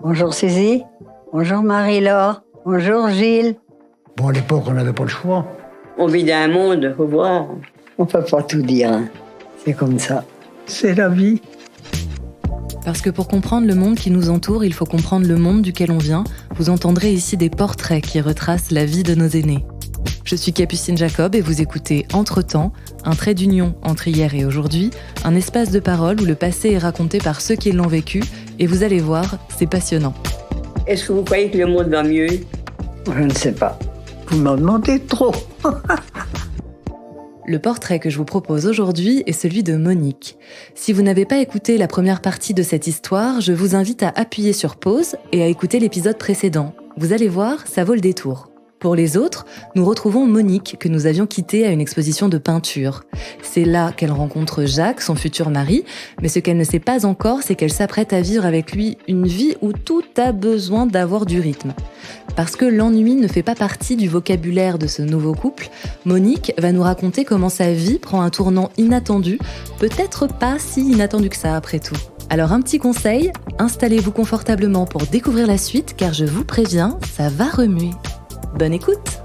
Bonjour Suzy, bonjour Marie-Laure, bonjour Gilles. Bon, à l'époque, on n'avait pas le choix. On vit dans un monde, faut voir. On peut pas tout dire, hein. C'est comme ça. C'est la vie. Parce que pour comprendre le monde qui nous entoure, il faut comprendre le monde duquel on vient. Vous entendrez ici des portraits qui retracent la vie de nos aînés. Je suis Capucine Jacob et vous écoutez Entre-temps, un trait d'union entre hier et aujourd'hui, un espace de parole où le passé est raconté par ceux qui l'ont vécu, et vous allez voir, c'est passionnant. Est-ce que vous croyez que le monde va mieux? Je ne sais pas. Vous m'en demandez trop. Le portrait que je vous propose aujourd'hui est celui de Monique. Si vous n'avez pas écouté la première partie de cette histoire, je vous invite à appuyer sur pause et à écouter l'épisode précédent. Vous allez voir, ça vaut le détour. Pour les autres, nous retrouvons Monique, que nous avions quittée à une exposition de peinture. C'est là qu'elle rencontre Jacques, son futur mari, mais ce qu'elle ne sait pas encore, c'est qu'elle s'apprête à vivre avec lui une vie où tout a besoin d'avoir du rythme. Parce que l'ennui ne fait pas partie du vocabulaire de ce nouveau couple, Monique va nous raconter comment sa vie prend un tournant inattendu, peut-être pas si inattendu que ça après tout. Alors un petit conseil, installez-vous confortablement pour découvrir la suite, car je vous préviens, ça va remuer. Bonne écoute!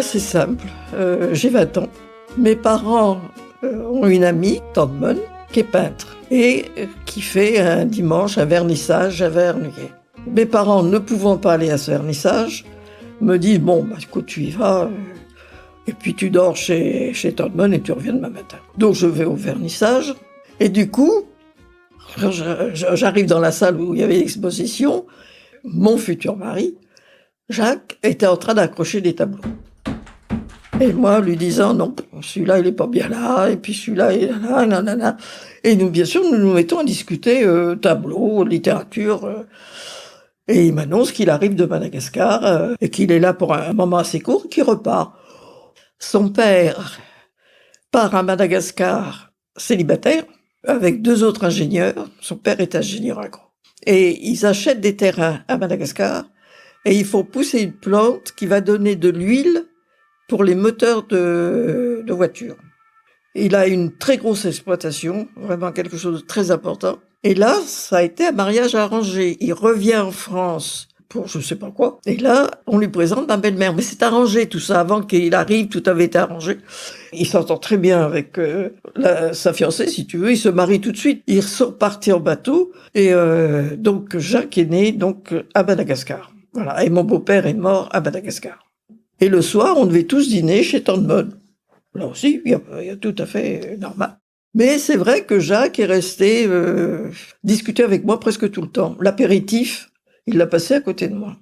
C'est simple, j'ai 20 ans. Mes parents ont une amie, tante Mon, qui est peintre et qui fait un dimanche un vernissage à Vernouillet. Mes parents, ne pouvant pas aller à ce vernissage, me disent « Bon, écoute, tu y vas, et puis tu dors chez tante Mon et tu reviens demain matin. » Donc je vais au vernissage, et du coup, j'arrive dans la salle où il y avait l'exposition. Mon futur mari, Jacques, était en train d'accrocher des tableaux. Et moi, lui disant, non, celui-là, il est pas bien là, et puis celui-là, il est là, nanana. Et nous, bien sûr, nous nous mettons à discuter tableau, littérature. Et il m'annonce qu'il arrive de Madagascar, et qu'il est là pour un moment assez court, qu'il repart. Son père part à Madagascar célibataire, avec 2 autres ingénieurs. Son père est ingénieur agro. Et ils achètent des terrains à Madagascar, et ils font pousser une plante qui va donner de l'huile pour les moteurs de voitures. Il a une très grosse exploitation, vraiment quelque chose de très important. Et là, ça a été un mariage arrangé. Il revient en France pour je sais pas quoi. Et là, on lui présente ma belle-mère. Mais c'est arrangé tout ça. Avant qu'il arrive, tout avait été arrangé. Il s'entend très bien avec sa fiancée, si tu veux. Il se marie tout de suite. Ils sont partis en bateau. Et donc, Jacques est né donc à Madagascar. Voilà. Et mon beau-père est mort à Madagascar. Et le soir, on devait tous dîner chez tante Mon. Là aussi, il y a tout à fait normal. Mais c'est vrai que Jacques est resté discuter avec moi presque tout le temps. L'apéritif, il l'a passé à côté de moi.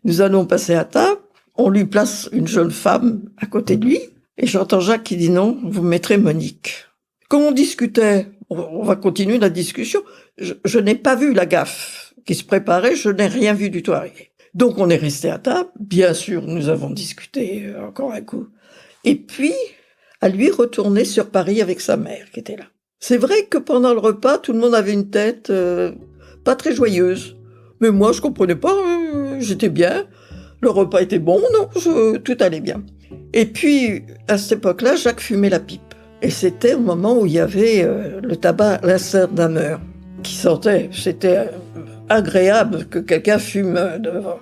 Nous allons passer à table, on lui place une jeune femme à côté de lui, et j'entends Jacques qui dit non, vous mettrez Monique. Quand on discutait, on va continuer la discussion, je n'ai pas vu la gaffe qui se préparait, je n'ai rien vu du tout arriver. Donc on est resté à table, bien sûr, nous avons discuté encore un coup. Et puis, à lui retourner sur Paris avec sa mère qui était là. C'est vrai que pendant le repas, tout le monde avait une tête pas très joyeuse. Mais moi, je comprenais pas, j'étais bien, le repas était bon, non, tout allait bien. Et puis, à cette époque-là, Jacques fumait la pipe. Et c'était au moment où il y avait le tabac Laserdammer qui sortait. C'était agréable que quelqu'un fume devant.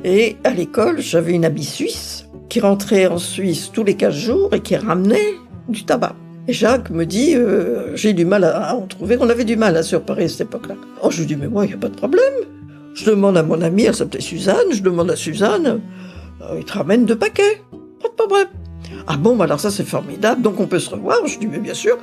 Et à l'école, j'avais une amie suisse qui rentrait en Suisse tous les 15 jours et qui ramenait du tabac. Et Jacques me dit, j'ai du mal à en trouver. On avait du mal sur Paris à cette époque-là. Oh, je lui dis, mais moi, il n'y a pas de problème. Je demande à mon amie, elle s'appelait Suzanne, je demande à Suzanne, il te ramène 2 paquets. Pas de problème. Ah bon, alors ça c'est formidable, donc on peut se revoir. Je dis, mais bien sûr.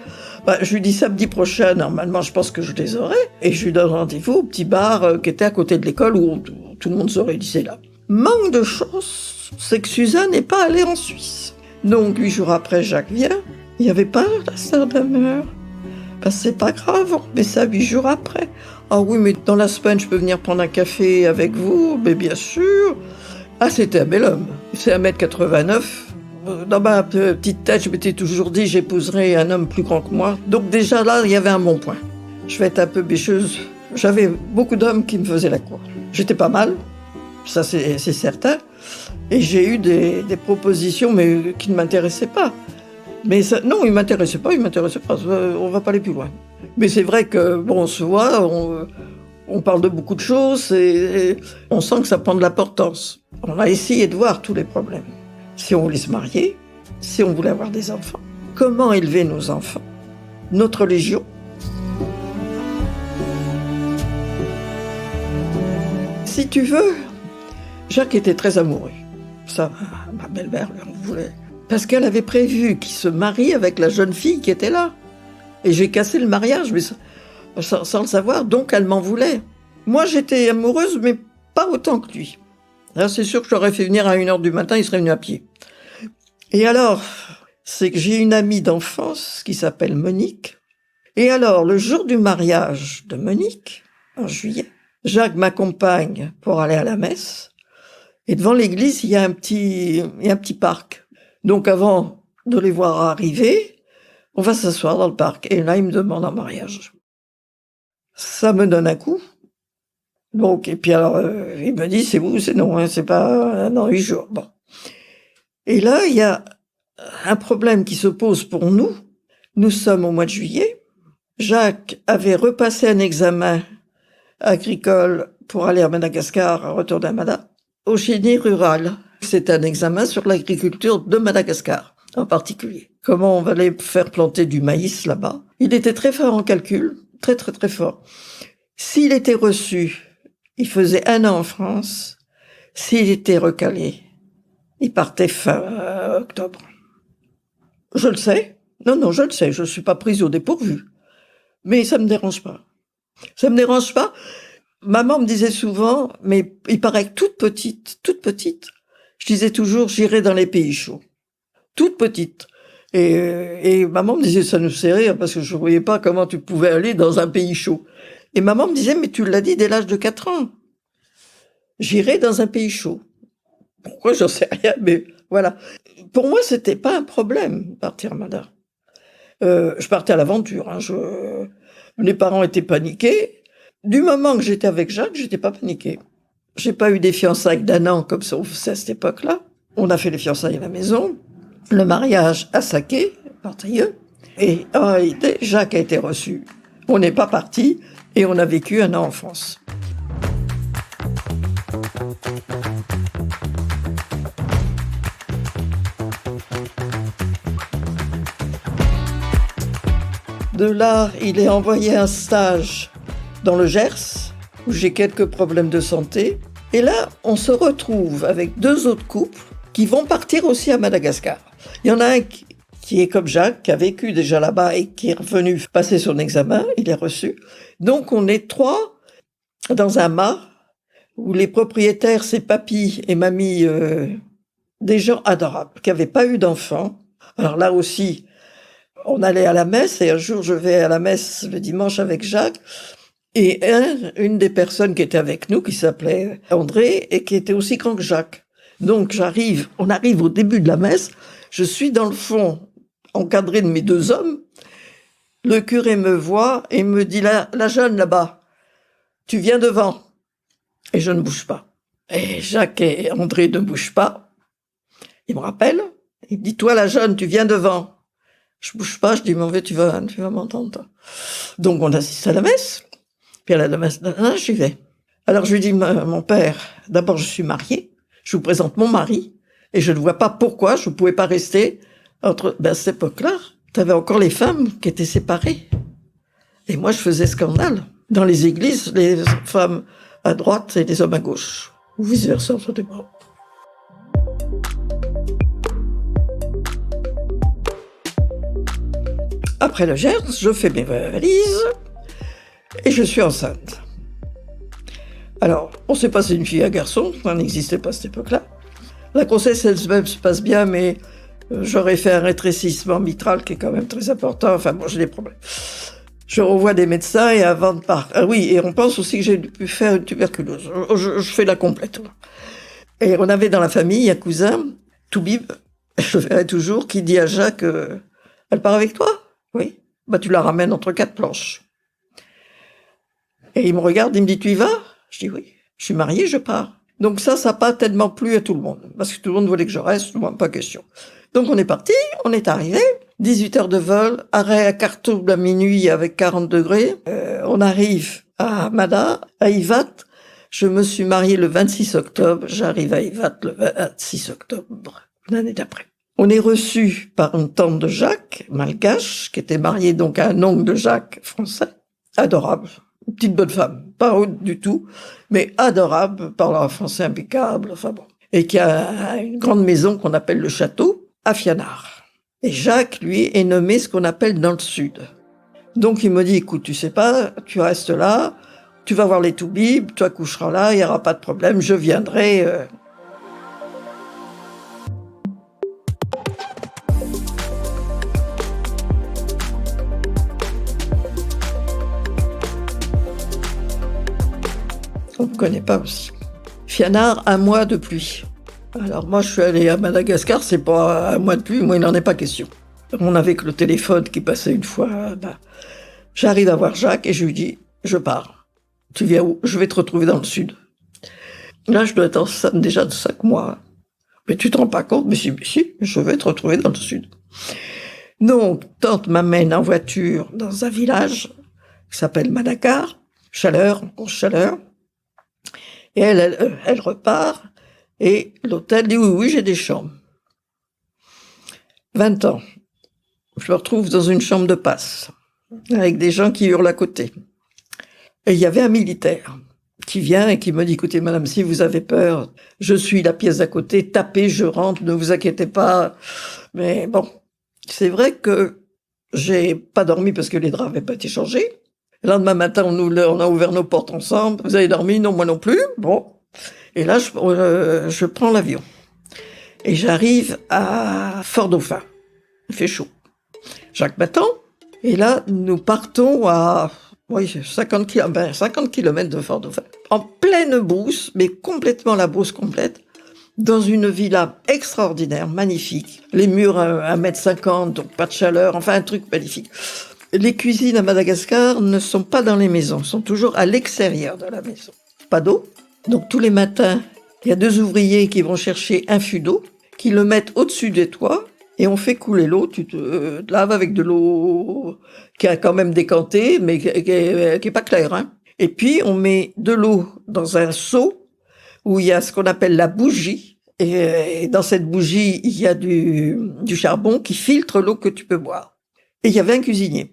Je lui dis samedi prochain, normalement je pense que je les aurai. Et je lui donne rendez-vous au petit bar qui était à côté de l'école où tout le monde se réunissait là. Manque de chance, c'est que Suzanne n'est pas allée en Suisse. Donc 8 jours après, Jacques vient. Il n'y avait pas la sœur d'Hammer. C'est pas grave, mais ça 8 jours après. Ah oui, mais dans la semaine, je peux venir prendre un café avec vous? Mais bien sûr. Ah, c'était un bel homme. C'est 1m89. Dans ma petite tête, je m'étais toujours dit j'épouserais un homme plus grand que moi. Donc déjà là, il y avait un bon point. Je vais être un peu bêcheuse J'avais beaucoup d'hommes qui me faisaient la cour. J'étais pas mal, ça c'est certain. Et j'ai eu des propositions, mais qui ne m'intéressaient pas. Mais ça, non, ils ne m'intéressaient pas. On ne va pas aller plus loin. Mais c'est vrai que, bon, on se voit, on parle de beaucoup de choses et on sent que ça prend de l'importance. On a essayé de voir tous les problèmes. Si on voulait se marier, si on voulait avoir des enfants, comment élever nos enfants, notre religion. Si tu veux, Jacques était très amoureux. Ça, ma belle-mère lui en voulait. Parce qu'elle avait prévu qu'il se marie avec la jeune fille qui était là. Et j'ai cassé le mariage, mais sans le savoir, donc elle m'en voulait. Moi, j'étais amoureuse, mais pas autant que lui. Là, c'est sûr que je l'aurais fait venir à 1h du matin, il serait venu à pied. Et alors, c'est que j'ai une amie d'enfance qui s'appelle Monique. Et alors, le jour du mariage de Monique, en juillet, Jacques m'accompagne pour aller à la messe. Et devant l'église, il y a un petit parc. Donc avant de les voir arriver, on va s'asseoir dans le parc. Et là, il me demande en mariage. Ça me donne un coup. Donc, et puis alors, il me dit, c'est vous, c'est non, hein, c'est pas dans 8 jours. Bon. Et là, il y a un problème qui se pose pour nous. Nous sommes au mois de juillet. Jacques avait repassé un examen agricole pour aller à Madagascar, retourner à Madagascar, au génie rural. C'est un examen sur l'agriculture de Madagascar, en particulier. Comment on va aller faire planter du maïs là-bas. Il était très fort en calcul, très très très fort. S'il était reçu, il faisait 1 an en France. S'il était recalé, il partait fin octobre. Je le sais. Non, je le sais. Je ne suis pas prise au dépourvu. Mais ça me dérange pas. Ça me dérange pas. Maman me disait souvent, mais il paraît que toute petite, je disais toujours, j'irai dans les pays chauds. Toute petite. Et maman me disait, ça nous fait rire, parce que je ne voyais pas comment tu pouvais aller dans un pays chaud. Et maman me disait, mais tu l'as dit dès l'âge de 4 ans. J'irai dans un pays chaud. Pourquoi, j'en sais rien, mais voilà. Pour moi, c'était pas un problème, partir à Madagascar. Je partais à l'aventure, hein. Les parents étaient paniqués. Du moment que j'étais avec Jacques, j'étais pas paniquée. J'ai pas eu des fiançailles d'1 an comme ça on faisait à cette époque-là. On a fait les fiançailles à la maison, le mariage à Saké, Partrieux, et en réalité, Jacques a été reçu. On n'est pas parti et on a vécu 1 an en France. De là, il est envoyé un stage dans le Gers, où j'ai quelques problèmes de santé. Et là, on se retrouve avec 2 autres couples qui vont partir aussi à Madagascar. Il y en a un qui est comme Jacques, qui a vécu déjà là-bas et qui est revenu passer son examen, il est reçu. Donc on est 3 dans un mât, où les propriétaires, c'est papy et mamie, des gens adorables, qui n'avaient pas eu d'enfants. Alors là aussi, on allait à la messe, et un jour je vais à la messe le dimanche avec Jacques, et une des personnes qui était avec nous, qui s'appelait André, et qui était aussi grand que Jacques. Donc on arrive au début de la messe, je suis dans le fond, encadré de mes 2 hommes, le curé me voit et me dit, la jeune là-bas, tu viens devant. Et je ne bouge pas. Et Jacques et André ne bougent pas. Il me rappelle, il me dit, toi la jeune, tu viens devant. Je bouge pas, je dis, mais tu vas m'entendre, toi. Donc on assiste à la messe. Puis à la messe, j'y vais. Alors je lui dis, mon père, d'abord je suis mariée, je vous présente mon mari, et je ne vois pas pourquoi je ne pouvais pas rester entre... à cette époque-là, tu avais encore les femmes qui étaient séparées. Et moi je faisais scandale. Dans les églises, les femmes à droite et les hommes à gauche. Ou vice-versa, ça dépend. Après le Gers, je fais mes valises et je suis enceinte. Alors, on ne sait pas si c'est une fille ou un garçon, ça n'existait pas à cette époque-là. La grossesse elle-même se passe bien, mais j'aurais fait un rétrécissement mitral qui est quand même très important. Enfin bon, j'ai des problèmes. Je revois des médecins et avant de partir... Ah oui, et on pense aussi que j'ai pu faire une tuberculose. Je fais la complète. Et on avait dans la famille un cousin, Toubib, je le verrai toujours, qui dit à Jacques, elle part avec toi? Oui. Bah tu la ramènes entre 4 planches. Et il me regarde, il me dit, tu y vas? Je dis oui. Je suis mariée, je pars. Donc ça n'a pas tellement plu à tout le monde. Parce que tout le monde voulait que je reste, moi, pas question. Donc on est parti, on est arrivé. 18 heures de vol, arrêt à Khartoum à minuit avec 40 degrés. On arrive à Hamada, à Ivat. Je me suis mariée le 26 octobre. J'arrive à Ivat le 26 octobre, l'année d'après. On est reçu par une tante de Jacques, malgache, qui était mariée donc à un oncle de Jacques, français. Adorable. Une petite bonne femme. Pas haute du tout, mais adorable, parlant un français impeccable, enfin bon. Et qui a une grande maison qu'on appelle le château, à Fiannar. Et Jacques, lui, est nommé ce qu'on appelle dans le sud. Donc il me dit, écoute, tu sais pas, tu restes là, tu vas voir les Toubibs, tu accoucheras là, il n'y aura pas de problème, je viendrai. On ne connaît pas aussi. Fiannar, 1 mois de pluie. Alors moi, je suis allée à Madagascar, c'est pas 1 mois de pluie, moi, il n'en est pas question. On avait que le téléphone qui passait une fois. J'arrive à voir Jacques et je lui dis, je pars. Tu viens où? Je vais te retrouver dans le sud. Là, je dois être enceinte déjà de 5 mois. Mais tu te rends pas compte? Mais si, je vais te retrouver dans le sud. Donc, tante m'amène en voiture dans un village qui s'appelle Madakar, Chaleur, Chaleur. Et elle repart. Et l'hôtel dit, oui, j'ai des chambres. 20 ans. Je me retrouve dans une chambre de passe, avec des gens qui hurlent à côté. Et il y avait un militaire qui vient et qui me dit, écoutez, madame, si vous avez peur, je suis la pièce d'à côté, tapez, je rentre, ne vous inquiétez pas. Mais bon, c'est vrai que j'ai pas dormi parce que les draps n'avaient pas été changés. Le lendemain matin, on a ouvert nos portes ensemble. Vous avez dormi? Non, moi non plus. Bon. Et là, je prends l'avion. Et j'arrive à Fort-Dauphin. Il fait chaud. Jacques m'attend. Et là, nous partons à 50 km de Fort-Dauphin. En pleine brousse, mais complètement la brousse complète. Dans une villa extraordinaire, magnifique. Les murs à 1,50 m, donc pas de chaleur. Enfin, un truc magnifique. Les cuisines à Madagascar ne sont pas dans les maisons. Sont toujours à l'extérieur de la maison. Pas d'eau. Donc tous les matins, il y a 2 ouvriers qui vont chercher un fût d'eau, qui le mettent au-dessus des toits, et on fait couler l'eau. Tu te laves avec de l'eau qui a quand même décanté, mais qui est pas claire. Hein. Et puis on met de l'eau dans un seau où il y a ce qu'on appelle la bougie. Et dans cette bougie, il y a du charbon qui filtre l'eau que tu peux boire. Et il y avait un cuisinier.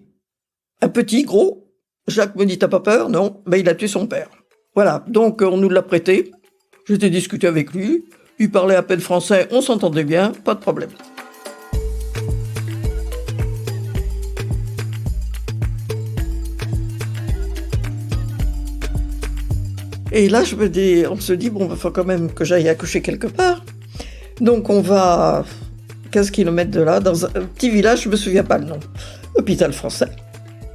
Un petit, gros. Jacques me dit, t'as pas peur? Non. Ben, il a tué son père. Voilà, donc on nous l'a prêté, j'étais discuté avec lui, il parlait à peine français, on s'entendait bien, pas de problème. Et là, on se dit, bon, il faut quand même que j'aille accoucher quelque part. Donc on va 15 km de là, dans un petit village, je me souviens pas le nom, hôpital français.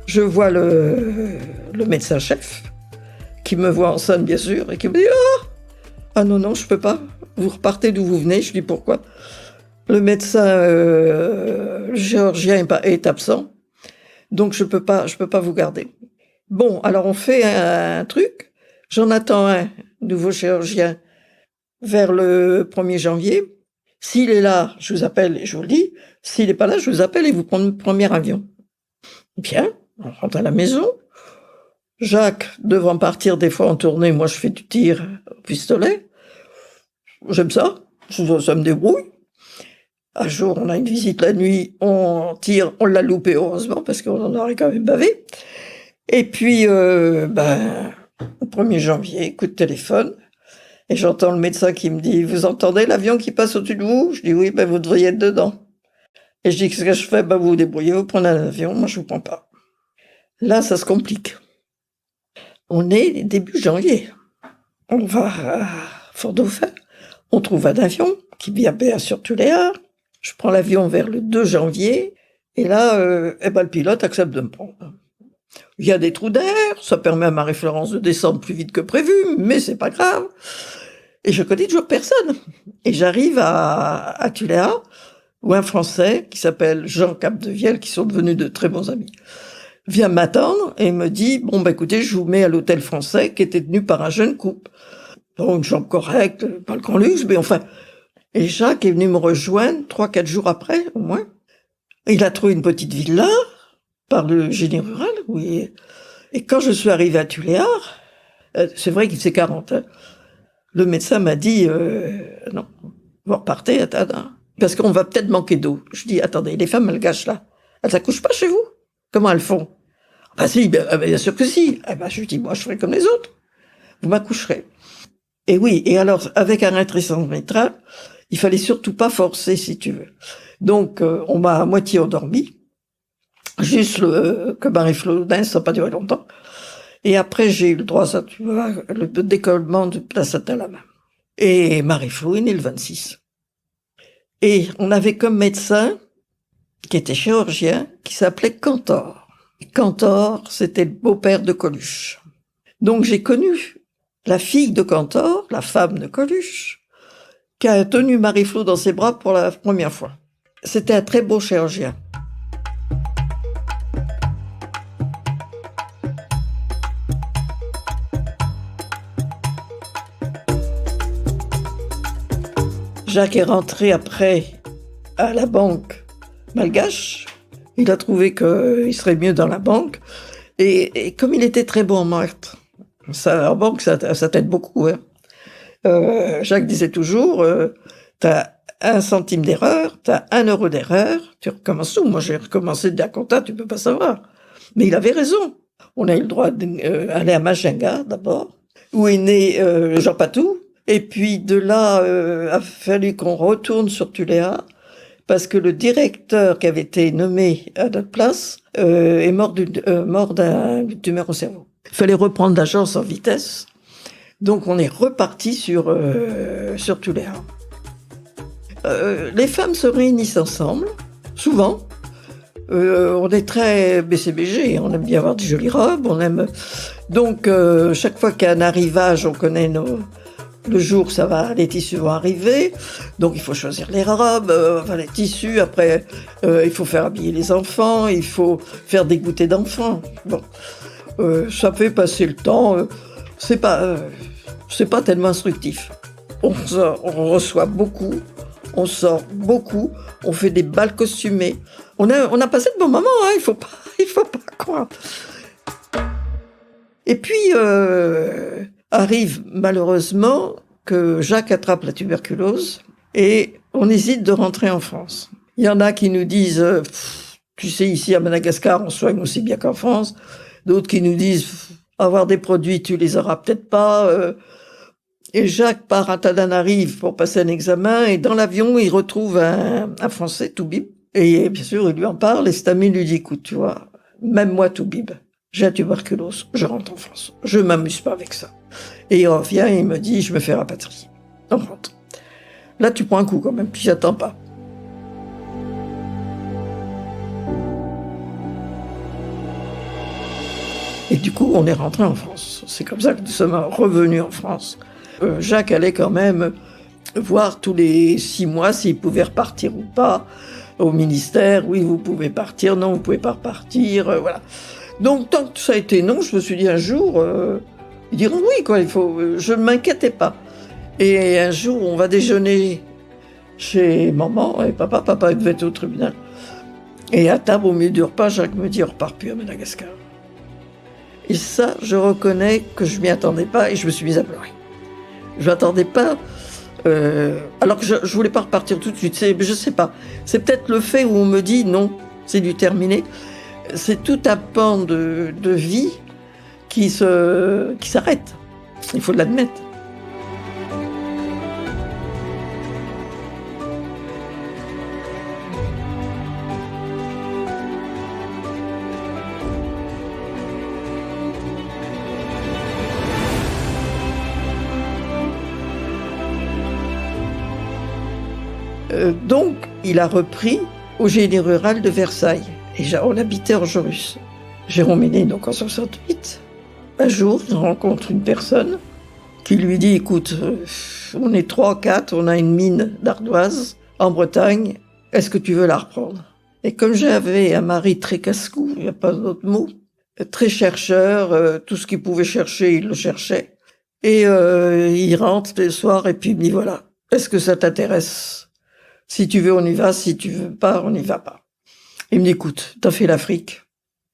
Je vois le médecin-chef, qui me voit enceinte, bien sûr, et qui me dit « Ah non, je peux pas, vous repartez d'où vous venez ». Je dis « Pourquoi ?» Le médecin géorgien est absent, donc je peux pas vous garder. Bon, alors on fait un truc, j'en attends un nouveau géorgien vers le 1er janvier. S'il est là, je vous appelle et je vous le dis. S'il n'est pas là, je vous appelle et vous prenez le premier avion. Bien, on rentre à la maison. Jacques, devant partir des fois en tournée, moi je fais du tir au pistolet. J'aime ça, ça me débrouille. Un jour, on a une visite la nuit, on tire, on l'a loupé heureusement, parce qu'on en aurait quand même bavé. Et puis, au 1er janvier, coup de téléphone, et j'entends le médecin qui me dit « Vous entendez l'avion qui passe au-dessus de vous ?» Je dis « Oui, vous devriez être dedans. » Et je dis « Qu'est-ce que je fais ?»« Vous vous débrouillez, vous prenez un avion, moi je vous prends pas. » Là, ça se complique. On est début janvier. On va à Fort-Dauphin. On trouve un avion qui vient bien sûr tous les heures. Je prends l'avion vers le 2 janvier. Et là, le pilote accepte de me prendre. Il y a des trous d'air. Ça permet à Marie-Florence de descendre plus vite que prévu, mais c'est pas grave. Et je connais toujours personne. Et j'arrive à Tuléa, où un Français qui s'appelle Jean Capdevielle, qui sont devenus de très bons amis, vient m'attendre et me dit, bon, écoutez, je vous mets à l'hôtel français qui était tenu par un jeune couple. Bon, une chambre correcte, pas le grand luxe, mais enfin. Et Jacques est venu me rejoindre 3-4 jours après, au moins. Il a trouvé une petite villa par le génie rural, oui. Et quand je suis arrivée à Tuléar, c'est vrai qu'il faisait 40, hein, le médecin m'a dit, non, vous repartez, attends, parce qu'on va peut-être manquer d'eau. Je dis, attendez, les femmes malgaches, là, elles s'accouchent pas chez vous? Comment elles font? Bah si, bien sûr que si. Eh ben, je lui dis, moi, je ferai comme les autres. Vous m'accoucherez. Et oui, et alors, avec un rétrécissement mitral, il fallait surtout pas forcer, si tu veux. Donc, on m'a à moitié endormi. Juste que Marie-Flodin, ça n'a pas duré longtemps. Et après, j'ai eu le droit, ça, tu vois, le décollement de placenta à la main. Et Marie-Flo est née le 26. Et on avait comme médecin, qui était chirurgien, qui s'appelait Cantor. Cantor, c'était le beau-père de Coluche. Donc, j'ai connu la fille de Cantor, la femme de Coluche, qui a tenu Marie-Flo dans ses bras pour la première fois. C'était un très beau chirurgien. Jacques est rentré après à la banque malgache. Il a trouvé qu'il serait mieux dans la banque. Et comme il était très bon en maths, ça, en banque, ça t'aide beaucoup, hein. Jacques disait toujours, t'as 1 centime d'erreur, t'as 1 euro d'erreur, tu recommences tout. Moi, j'ai recommencé de la compta, tu peux pas savoir. Mais il avait raison. On a eu le droit d'aller à Majinga, d'abord, où est né Jean Patou. Et puis, de là, a fallu qu'on retourne sur Tuléar, parce que le directeur qui avait été nommé à notre place est mort d'une tumeur au cerveau. Il fallait reprendre l'agence en vitesse. Donc, on est reparti sur Tuléar. Les femmes se réunissent ensemble, souvent. On est très BCBG, on aime bien avoir des jolies robes, on aime... Donc, chaque fois qu'il y a un arrivage, on connaît le jour, ça va, les tissus vont arriver, donc il faut choisir les robes, les tissus, après, il faut faire habiller les enfants, il faut faire des goûters d'enfants. Bon, ça fait passer le temps, c'est pas tellement instructif. On reçoit beaucoup, on sort beaucoup, on fait des bals costumés. On a passé de bons moments, hein, il faut pas croire. Et puis, arrive malheureusement que Jacques attrape la tuberculose et on hésite de rentrer en France. Il y en a qui nous disent, tu sais, ici à Madagascar, on soigne aussi bien qu'en France. D'autres qui nous disent, avoir des produits, tu les auras peut-être pas. Et Jacques part à Tananarive pour passer un examen et dans l'avion, il retrouve un Français, Toubib. Et bien sûr, il lui en parle et cet ami lui dit, écoute, tu vois, même moi, Toubib, j'ai la tuberculose, je rentre en France. Je m'amuse pas avec ça. Et il revient et il me dit, je me fais rapatrier. On rentre. Là, tu prends un coup quand même, puis j'attends pas. Et du coup, on est rentré en France. C'est comme ça que nous sommes revenus en France. Jacques allait quand même voir tous les 6 mois s'il pouvait repartir ou pas au ministère. Oui, vous pouvez partir. Non, vous pouvez pas repartir. Voilà. Donc, tant que ça a été non, je me suis dit un jour, ils diront oui, quoi. Je ne m'inquiétais pas. Et un jour, on va déjeuner chez maman et papa. Papa devait être au tribunal. Et à table, au milieu du repas, Jacques me dit, on repart plus à Madagascar. Et ça, je reconnais que je m'y attendais pas et je me suis mise à pleurer. Je m'attendais pas, alors que je voulais pas repartir tout de suite. Je sais pas. C'est peut-être le fait où on me dit non, c'est du terminé. C'est tout un pan de vie qui s'arrête. Il faut l'admettre. Donc, il a repris au génie rural de Versailles. Et on habitait Orgerus. Jérôme est né donc en 68. Un jour, il rencontre une personne qui lui dit, écoute, on est 3, 4, on a une mine d'ardoise en Bretagne, est-ce que tu veux la reprendre? Et comme j'avais un mari très casse-cou, il n'y a pas d'autre mot, très chercheur, tout ce qu'il pouvait chercher, il le cherchait. Et il rentre le soir et puis il me dit, voilà, est-ce que ça t'intéresse? Si tu veux, on y va, si tu veux pas, on n'y va pas. Il me dit, écoute, t'as fait l'Afrique,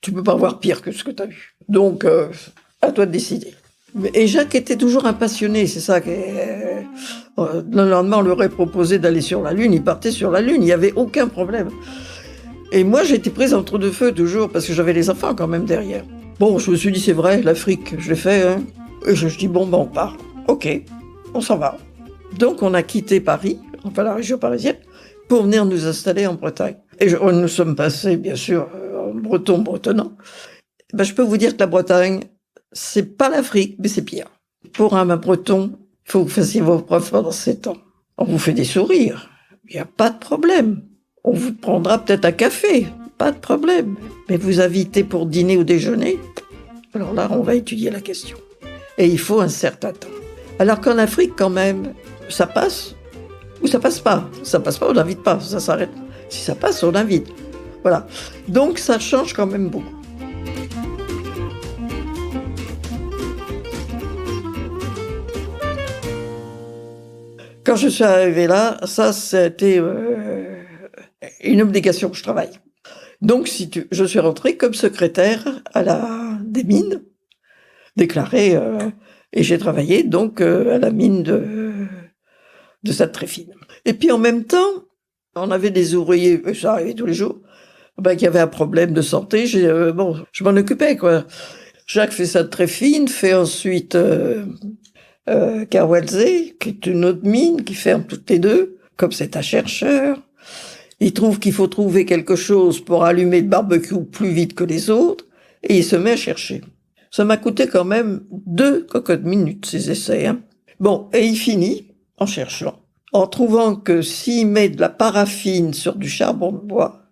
tu peux pas voir pire que ce que t'as vu. Donc, à toi de décider. Et Jacques était toujours un passionné, c'est ça. Le lendemain, on lui aurait proposé d'aller sur la Lune, il partait sur la Lune, il n'y avait aucun problème. Et moi, j'étais prise entre deux feux toujours, parce que j'avais les enfants quand même derrière. Bon, je me suis dit, c'est vrai, l'Afrique, je l'ai fait, hein. Et je dis, bon, ben on part. Ok, on s'en va. Donc, on a quitté Paris, enfin la région parisienne, pour venir nous installer en Bretagne. Et nous sommes passés, bien sûr, en breton bretonnant. Ben, je peux vous dire que la Bretagne, c'est pas l'Afrique, mais c'est pire. Pour un breton, il faut que vous fassiez vos preuves pendant 7 ans. On vous fait des sourires, il n'y a pas de problème. On vous prendra peut-être un café, pas de problème. Mais vous invitez pour dîner ou déjeuner, alors là, on va étudier la question. Et il faut un certain temps. Alors qu'en Afrique, quand même, ça passe ou ça passe pas. Ça passe pas, on n'invite pas, ça s'arrête. Si ça passe, on invite. Voilà. Donc ça change quand même beaucoup. Quand je suis arrivée là, ça, c'était une obligation que je travaille. Donc, je suis rentrée comme secrétaire des mines, déclarée, et j'ai travaillé donc à la mine de Sainte-Tréfine. Et puis en même temps, on avait des ouvriers, ça arrivait tous les jours, qui avaient un problème de santé. Je m'en occupais, quoi. Jacques fait Sainte-Tréfine, fait ensuite Kaoualzé, qui est une autre mine qui ferme toutes les deux, comme c'est un chercheur. Il trouve qu'il faut trouver quelque chose pour allumer le barbecue plus vite que les autres, et il se met à chercher. Ça m'a coûté quand même 2 cocottes minutes, ces essais. Hein. Bon, et il finit en cherchant, en trouvant que s'il met de la paraffine sur du charbon de bois,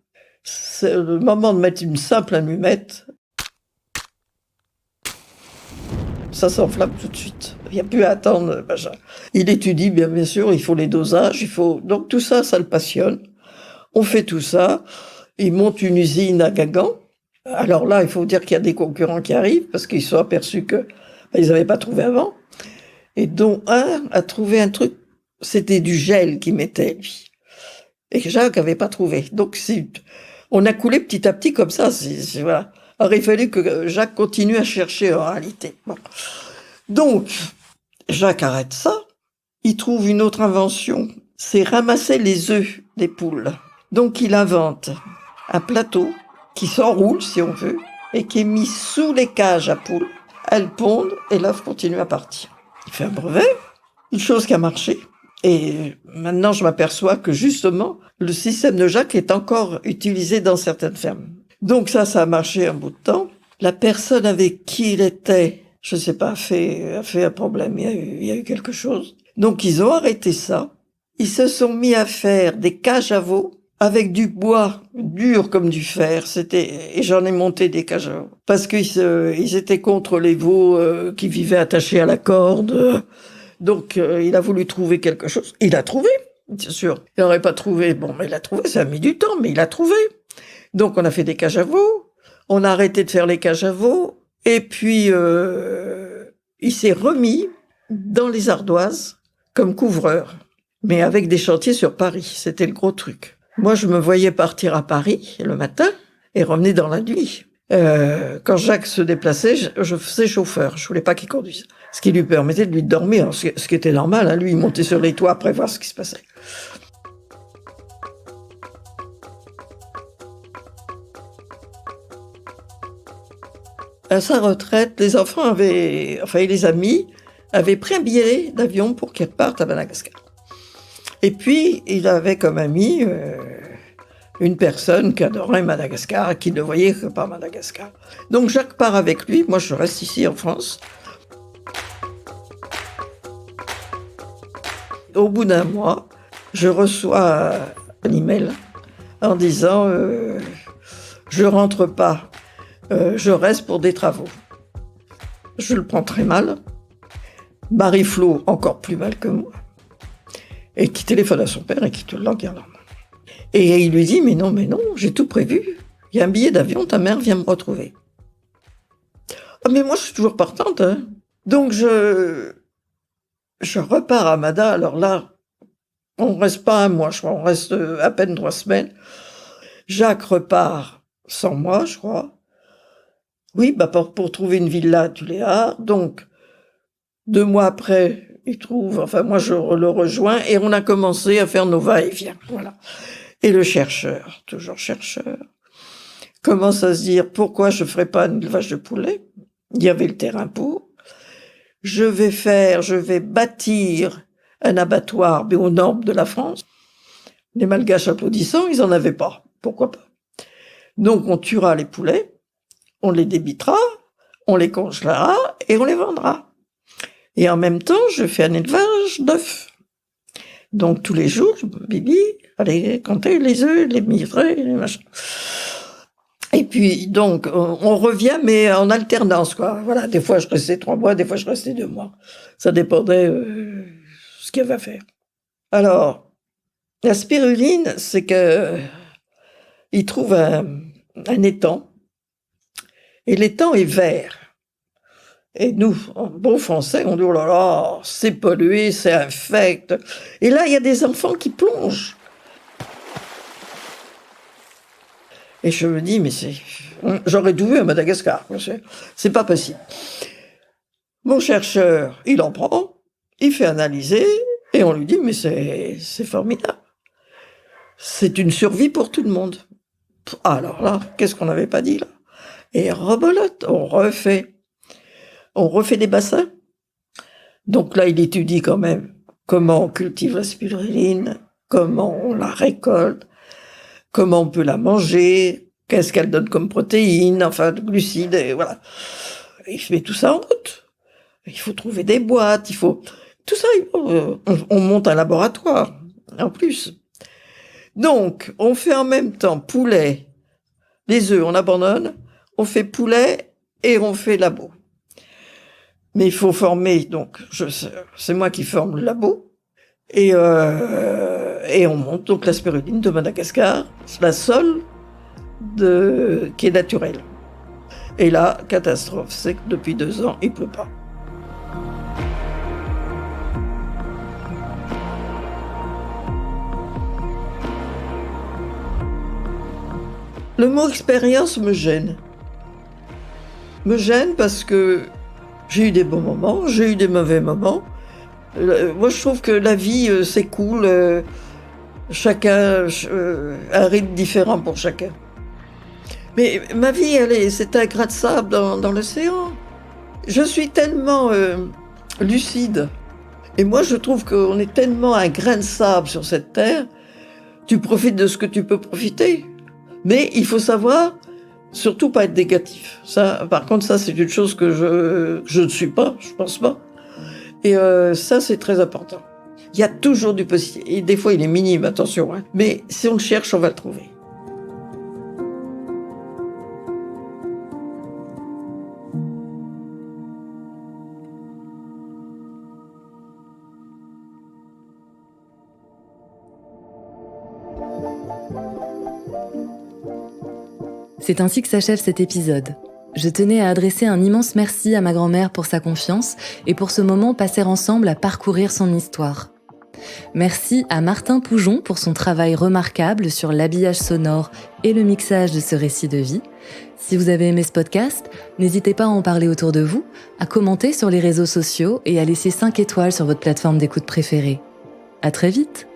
c'est le moment de mettre une simple allumette, ça s'enflamme tout de suite. Il n'y a plus à attendre. Il étudie, bien sûr, il faut les dosages, donc tout ça, ça le passionne. On fait tout ça. Il monte une usine à Guingamp. Alors là, il faut dire qu'il y a des concurrents qui arrivent parce qu'ils sont aperçus que ils n'avaient pas trouvé avant. Et dont un a trouvé un truc, c'était du gel qu'il mettait, lui. Et que Jacques n'avait pas trouvé. Donc, on a coulé petit à petit comme ça. Voilà. Alors, il fallait que Jacques continue à chercher en réalité. Bon. Donc, Jacques arrête ça. Il trouve une autre invention. C'est ramasser les œufs des poules. Donc, il invente un plateau qui s'enroule, si on veut, et qui est mis sous les cages à poules. Elles pondent et l'œuf continue à partir. Il fait un brevet, une chose qui a marché. Et maintenant, je m'aperçois que justement, le système de Jacques est encore utilisé dans certaines fermes. Donc ça a marché un bout de temps. La personne avec qui il était, je sais pas, a fait un problème, il y a eu quelque chose. Donc ils ont arrêté ça. Ils se sont mis à faire des cages à veaux avec du bois dur comme du fer. Et j'en ai monté des cages à veaux. Parce qu'ils étaient contre les veaux qui vivaient attachés à la corde. Donc il a voulu trouver quelque chose. Il a trouvé, bien sûr. Il n'aurait pas trouvé. Bon, mais il a trouvé. Ça a mis du temps, mais il a trouvé. Donc on a fait des cages à veaux. On a arrêté de faire les cages à veaux. Et puis il s'est remis dans les ardoises comme couvreur. Mais avec des chantiers sur Paris. C'était le gros truc. Moi, je me voyais partir à Paris le matin et revenir dans la nuit. Quand Jacques se déplaçait, je faisais chauffeur. Je voulais pas qu'il conduise. Ce qui lui permettait de lui dormir, ce qui était normal. Hein. Lui, il montait sur les toits après voir ce qui se passait. À sa retraite, les enfants et les amis avaient pris un billet d'avion pour qu'ils repartent à Madagascar. Et puis, il avait comme ami une personne qui adorait Madagascar, qui ne voyait que par Madagascar. Donc Jacques part avec lui, moi je reste ici en France. Au bout d'un mois, je reçois un email en disant je rentre pas, je reste pour des travaux. Je le prends très mal. Marie-Flo, encore plus mal que moi. Et qui téléphone à son père et qui te l'engueule. Et il lui dit, mais non, j'ai tout prévu. Il y a un billet d'avion, ta mère vient me retrouver. Ah, mais moi, je suis toujours partante. Hein. Donc, je repars à Mada. Alors là, on ne reste pas un mois, je crois. On reste à peine 3 semaines. Jacques repart sans moi, je crois. Oui, pour trouver une villa à Tuléar. Donc, 2 mois après, il trouve... Enfin, moi, je le rejoins. Et on a commencé à faire nos va-et-vient. Voilà. Et le chercheur, toujours chercheur, commence à se dire, pourquoi je ne ferais pas un élevage de poulets? Il y avait le terrain pour. Je vais bâtir un abattoir, mais aux normes de la France. Les Malgaches applaudissant, ils en avaient pas. Pourquoi pas? Donc, on tuera les poulets, on les débitera, on les congelera et on les vendra. Et en même temps, je fais un élevage d'œufs. Donc, tous les jours, Bibi, allez compter les œufs, les mireilles, les machins. Et puis, donc, on revient, mais en alternance, quoi. Voilà, des fois, je restais 3 mois, des fois, je restais 2 mois. Ça dépendait ce qu'il y avait à faire. Alors, la spiruline, c'est que il trouve un étang, et l'étang est vert. Et nous, en bon français, on dit, oh là là, c'est pollué, c'est infect. Et là, il y a des enfants qui plongent. Et je me dis, mais j'aurais tout vu à Madagascar. C'est pas possible. Mon chercheur, il en prend, il fait analyser, et on lui dit, mais c'est formidable. C'est une survie pour tout le monde. Alors là, qu'est-ce qu'on n'avait pas dit là? Et rebolote, on refait des bassins. Donc là, il étudie quand même comment on cultive la spiruline, comment on la récolte, comment on peut la manger, qu'est-ce qu'elle donne comme protéines, enfin de glucides, et voilà. Il met tout ça en route. Il faut trouver des boîtes, il faut... Tout ça, on monte un laboratoire, en plus. Donc, on fait en même temps poulet, les œufs, on abandonne, on fait poulet et on fait labo. Mais il faut former, donc, c'est moi qui forme le labo, et on monte donc la spiruline de Madagascar, c'est la seule qui est naturelle. Et là, catastrophe, c'est que depuis 2 ans, il pleut pas. Le mot expérience me gêne. Me gêne parce que j'ai eu des bons moments, j'ai eu des mauvais moments. Moi, je trouve que la vie s'écoule, chacun un rythme différent pour chacun. Mais ma vie, c'est un grain de sable dans l'océan. Je suis tellement lucide. Et moi, je trouve qu'on est tellement un grain de sable sur cette terre. Tu profites de ce que tu peux profiter. Mais il faut savoir, surtout pas être négatif. Ça, par contre, ça, c'est une chose que je ne suis pas, je pense pas. Et ça, c'est très important. Il y a toujours du positif. Et des fois, il est minime, attention. Hein. Mais si on le cherche, on va le trouver. C'est ainsi que s'achève cet épisode. Je tenais à adresser un immense merci à ma grand-mère pour sa confiance et pour ce moment passé ensemble à parcourir son histoire. Merci à Martin Poujon pour son travail remarquable sur l'habillage sonore et le mixage de ce récit de vie. Si vous avez aimé ce podcast, n'hésitez pas à en parler autour de vous, à commenter sur les réseaux sociaux et à laisser 5 étoiles sur votre plateforme d'écoute préférée. À très vite!